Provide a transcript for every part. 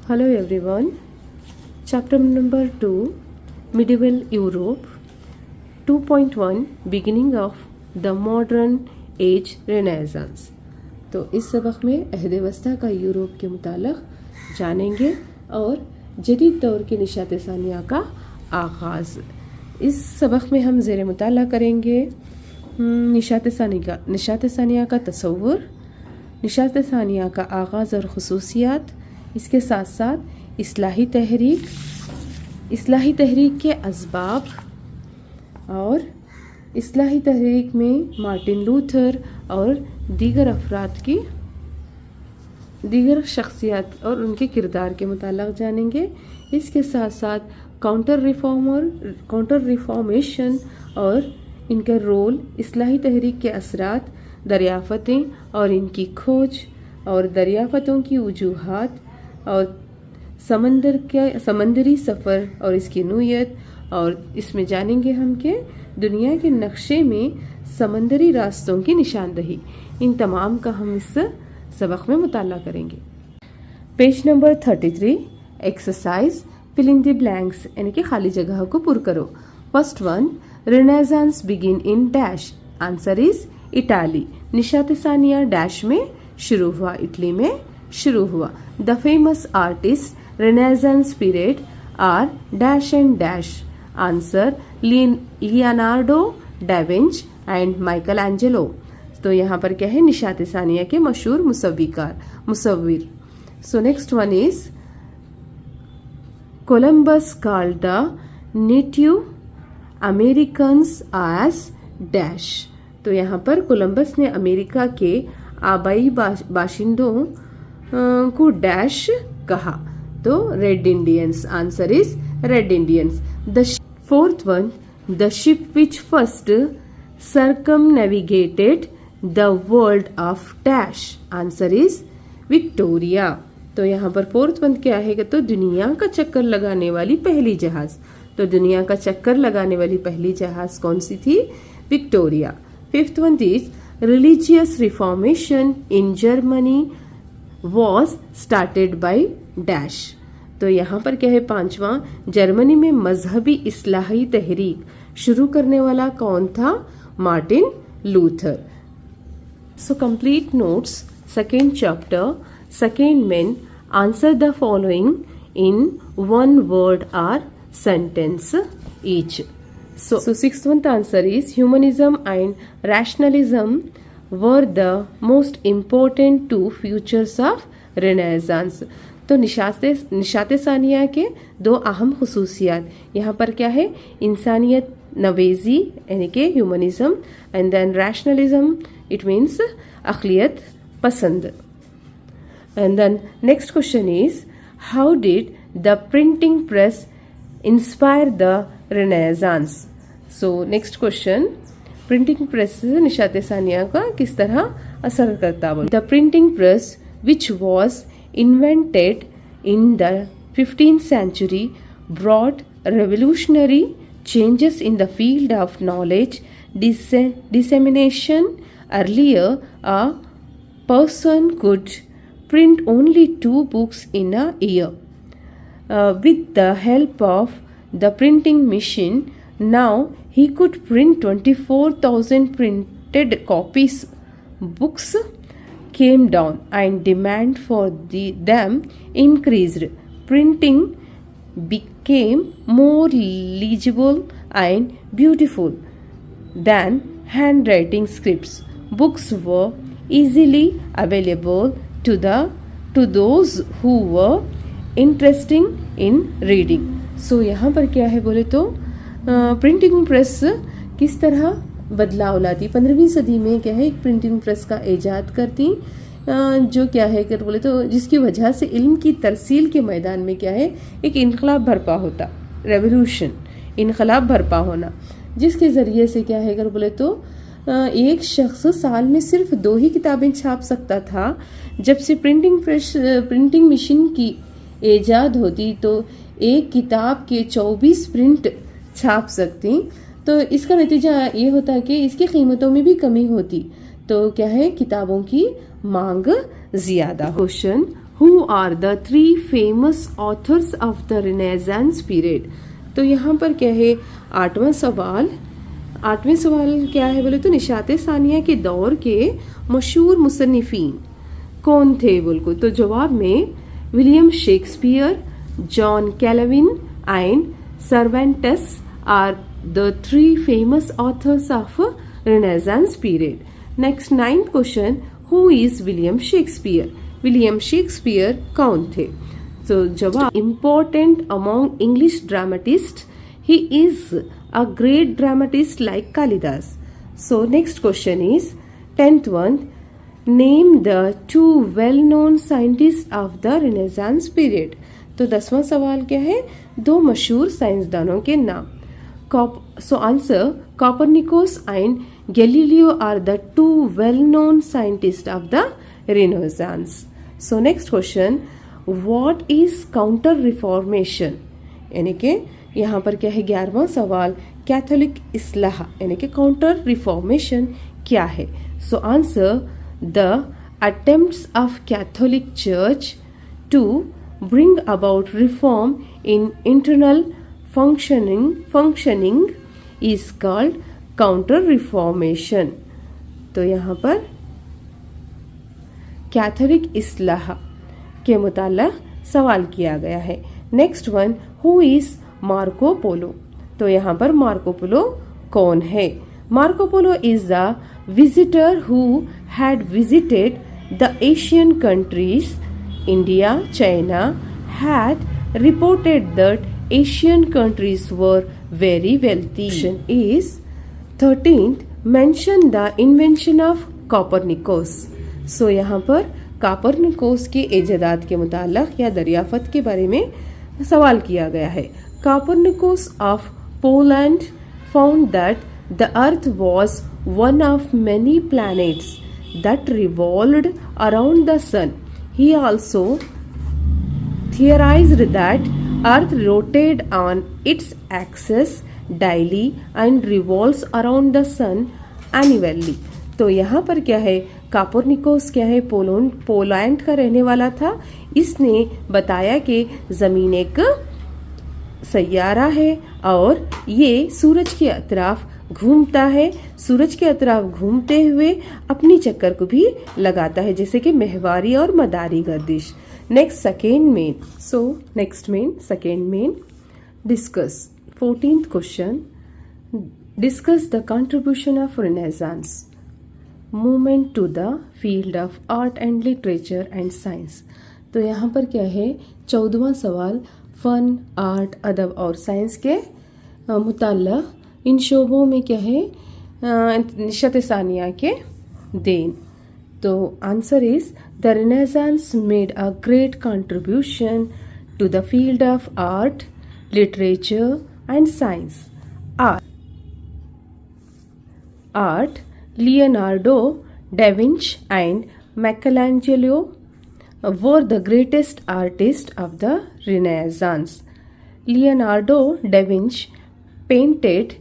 Hello everyone. Chapter number 2, Medieval Europe. 2.1, Beginning of the Modern Age Renaissance. तो इस सबक में अहद वस्ता का यूरोप के मुतालिक जानेंगे और जदीद दौर के निशात सानिया का आगाज़। इस सबक में हम ज़ेर मुताला करेंगे निशात सानिया का तसव्वुर, निशात सानिया का आगाज़ और ख़ुसूसियात, इसके साथ साथ इस्लाही तहरीक के असबाब और इस्लाही तहरीक में मार्टिन लूथर और दीगर शख्सियत और उनके किरदार के मुताल्लिक़ जानेंगे। इसके साथ साथ काउंटर रिफॉर्मेशन और इनका रोल, इस्लाही तहरीक के असरात, दरियाफ़तें और इनकी खोज और दरियाफ़तों की वजूहात और समंदरी सफ़र और इसकी नूयत, और इसमें जानेंगे हम कि दुनिया के नक्शे में समंदरी रास्तों की निशानदही। इन तमाम का हम इस सबक में मुताला करेंगे। Page number 33, exercise fill in the blanks, यानी कि खाली जगह को पुर करो। First one, Renaissance begin in dash, answer is Italy. निशात सानिया डैश में शुरू हुआ, इटली में शुरू हुआ। The famous artist Renaissance period are dash and dash, answer Leonardo da Vinci and Michelangelo. तो यहाँ पर क्या है, निशात सानिया के मशहूर मुसव्विर। So next one is Columbus called the native Americans as dash. तो यहाँ पर कोलंबस ने अमेरिका के आबाई बाशिंदों को डैश कहा, तो red Indians, answer is red Indians. The fourth one, the ship which first circumnavigated the world of dash, answer is Victoria. तो यहाँ पर फोर्थ वन क्या है, तो दुनिया का चक्कर लगाने वाली पहली जहाज। तो दुनिया का चक्कर लगाने वाली पहली जहाज कौन सी थी, Victoria. Fifth one is religious reformation in Germany was started by dash. तो यहाँ पर क्या है, पांचवा, जर्मनी में मजहबी इस्लाही तहरीक शुरू करने वाला कौन था, Martin Luther. So complete notes, second chapter, second main, answer the following in one word or sentence each. So sixth one answer is humanism and rationalism were the most important two features of Renaissance. तो निशात सानिया के दो अहम खुसूसियात यहाँ पर क्या है, इंसानियत नवेजी यानी कि humanism, and then rationalism, it means अक़लियत पसंद। And then next question is how did the printing press inspire the Renaissance. So next question, printing press निशात सानिया का किस तरह असर करता है। The printing press which was invented in the 15th century brought revolutionary changes in the field of knowledge dissemination. Earlier, a person could print only 2 books in a year. With the help of the printing machine, now he could print 24,000 printed copies. Books came down and demand for them increased. Printing became more legible and beautiful than handwriting scripts. Books were easily available to those who were interested in reading. सो यहाँ पर क्या है बोले तो printing press किस तरह बदलाव लाती। 15वीं सदी में क्या है, एक प्रिंटिंग प्रेस का ईजाद करती, जो क्या है कर बोले तो जिसकी वजह से इल्म की तरसील के मैदान में क्या है, एक इनकलाब बरपा होता, रेवोल्यूशन, इनकलाब बरपा होना, जिसके ज़रिए से क्या है कर बोले तो एक शख्स साल में सिर्फ 2 ही किताबें छाप सकता था। जब से प्रिंटिंग मशीन की ईजाद होती तो एक किताब के 24 प्रिंट छाप सकती। तो इसका नतीजा ये होता है कि इसकी कीमतों में भी कमी होती, तो क्या है, किताबों की मांग ज्यादा। Question, who are the 3 famous authors of the renaissance period. तो यहाँ पर क्या है, आठवां सवाल क्या है बोले तो निशाते सानिया के दौर के मशहूर मुसन्निफीन कौन थे बोल को। तो जवाब में William Shakespeare, John Calvin and Cervantes are the 3 famous authors of Renaissance period. Next 9th क्वेश्चन, who is William Shakespeare. William Shakespeare कौन थे। तो जवाब important among English dramatist, he is a great dramatist like Kalidas. So next question is 10th one, name the 2 well-known scientists of the Renaissance period. तो 10वां सवाल क्या है, 2 मशहूर साइंसदानों के नाम। So answer, Copernicus and Galileo are the 2 well-known scientists of the Renaissance. So next question, what is counter reformation। यानी कि यहाँ पर क्या है, 11वां सवाल, कैथोलिक इस्लाह यानी कि काउंटर रिफॉर्मेशन क्या है। So answer, the attempts of Catholic church to bring about reform in internal functioning is called counter reformation. तो यहाँ पर कैथोलिक इस्लाह के मुताल्लिक़ सवाल किया गया है। Next one, who is Marco Polo. तो यहाँ पर मार्को पोलो कौन है। Marco Polo is the visitor who had visited the Asian countries India, China, had reported that Asian countries were very wealthy. Is 13th, mention the invention of Copernicus. So यहाँ पर Copernicus के इजादात के मुताल्लिक़ या दरियाफत के बारे में सवाल किया गया है। Copernicus of Poland found that the Earth was one of many planets that revolved around the Sun. He also theorized that Earth rotates on its axis daily and revolves around the Sun annually. तो यहाँ पर क्या है, Copernicus क्या है, Poland का रहने वाला था। इसने बताया कि ज़मीन एक सैयारा है और ये सूरज के अतराफ घूमता है। सूरज के अतराफ घूमते हुए अपनी चक्कर को भी लगाता है, जैसे कि महवारी और मदारी गर्दिश। Next second main discuss. 14th क्वेश्चन, discuss the contribution of Renaissance movement to the field of art and literature and science. तो यहाँ पर क्या है, 14वां सवाल, फन, आर्ट, अदब और साइंस के मुताल्लिक़ इन शोबों में क्या है, निशात सानिया के देन। तो answer is, the renaissance made a great contribution to the field of art, literature and science. Art, Leonardo da Vinci and Michelangelo were the greatest artists of the Renaissance. Leonardo da Vinci painted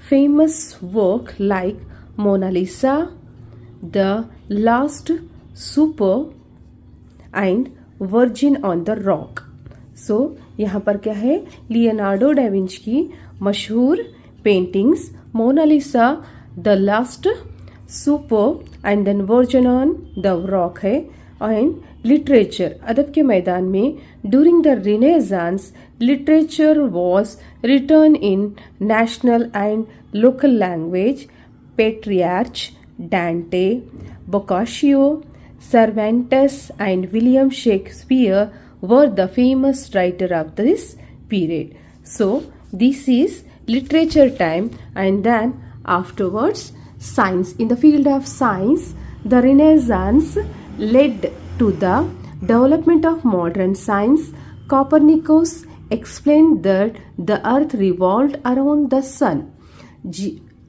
famous work like Mona Lisa, The Last Supper and Virgin on the Rock. So यहाँ पर क्या है, Leonardo da Vinci की मशहूर paintings Mona Lisa, the Last Supper and then Virgin on the Rock है। And literature, अदब के मैदान में during the Renaissance literature was return in national and local language. Petrarch, Dante, Boccaccio, Cervantes and William Shakespeare were the famous writer of this period. So this is literature time, and then afterwards science. In the field of science, the Renaissance led to the development of modern science. Copernicus explained that the earth revolved around the sun.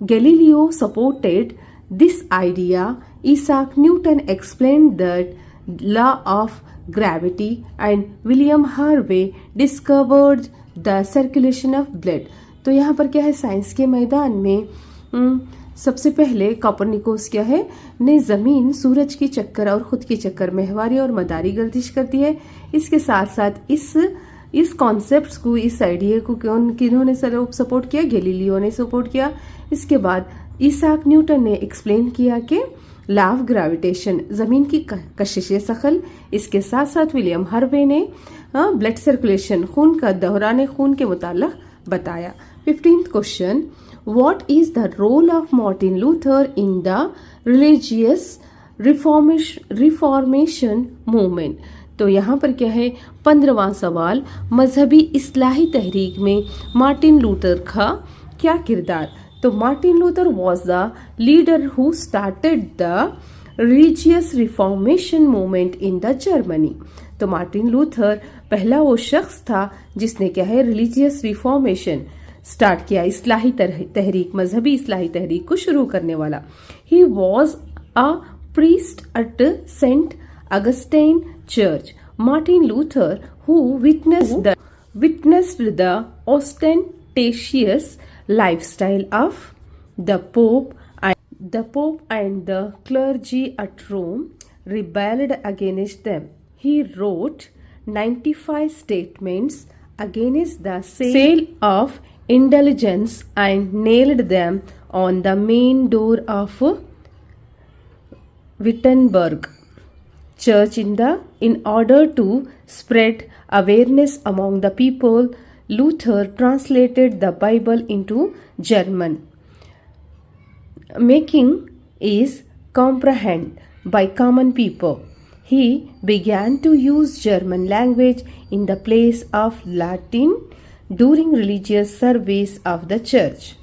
Galileo supported this idea. Isaac Newton explained that law of gravity, and William Harvey discovered the circulation of blood. तो यहाँ पर क्या है, science के मैदान में सबसे पहले कोपरनिकस क्या है ने जमीन सूरज की चक्कर और खुद की चक्कर महवारी और मदारी गर्दिश करती है। इसके साथ साथ इस कॉन्सेप्ट्स को, इस आइडिया को किन्होंने सपोर्ट किया, गैलीलियो ने सपोर्ट किया। इसके बाद ईसाक न्यूटन ने एक्सप्लेन किया कि लॉ ऑफ ग्रेविटेशन, जमीन की कशिश सखल। इसके साथ साथ विलियम हार्वे ने ब्लड सर्कुलेशन, खून का दौरान खून के मुताल्लिक बताया। 15th question, what is the role of Martin Luther in the religious reformation movement. तो यहाँ पर क्या है 15वां सवाल, मजहबी इस्लाही तहरीक में मार्टिन लूथर का क्या किरदार। तो Martin Luther was the leader who started the religious reformation movement in the Germany. तो मार्टिन लूथर पहला वो शख्स था जिसने क्या है रिलीजियस रिफॉर्मेशन स्टार्ट किया, इस्लाही तहरीक, मजहबी इस्लाही तहरीक को शुरू करने वाला। He was a priest at Saint Augustine church. Martin Luther who witnessed the ostentatious lifestyle of the Pope and the clergy at Rome, rebelled against them. He wrote 95 statements against the sale of indulgence and nailed them on the main door of Wittenberg church in order to spread awareness among the people. Luther translated the Bible into German, making it comprehend by common people. He began to use German language in the place of Latin during religious service of the church.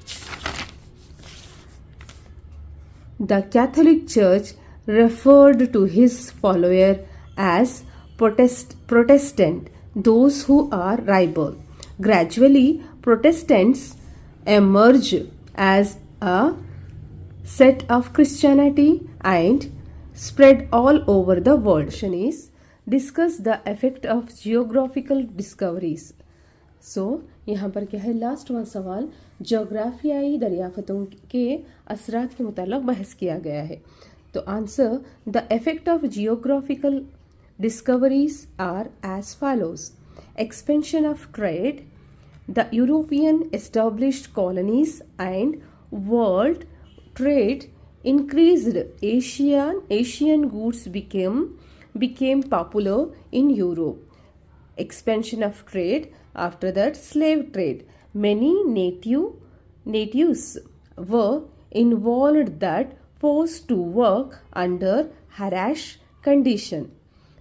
The Catholic Church referred to his followers as Protestant, those who are rebel. Gradually, Protestants emerged as a set of Christianity and spread all over the world. Question is, discuss the effect of geographical discoveries. So, यहाँ पर क्या है last one सवाल, जोग्राफियाई दरियाफ्तों के असरात के मुताल्लिक बहस किया गया है। तो answer, the effect of geographical discoveries are as follows. Expansion of trade. The European established colonies and world trade increased. Asian goods became popular in Europe. Expansion of trade. After that, slave trade. Many natives were involved that forced to work under harsh condition.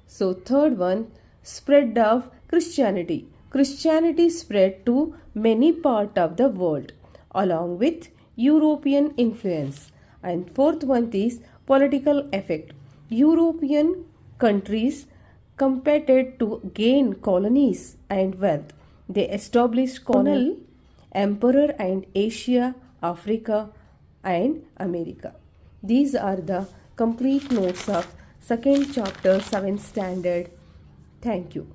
So third one, spread of Christianity. Christianity spread to many parts of the world along with European influence. And fourth one is political effect. European countries competed to gain colonies and wealth. They established colonial emperor and Asia, Africa and America. These are the complete notes of second chapter 7th standard. Thank you.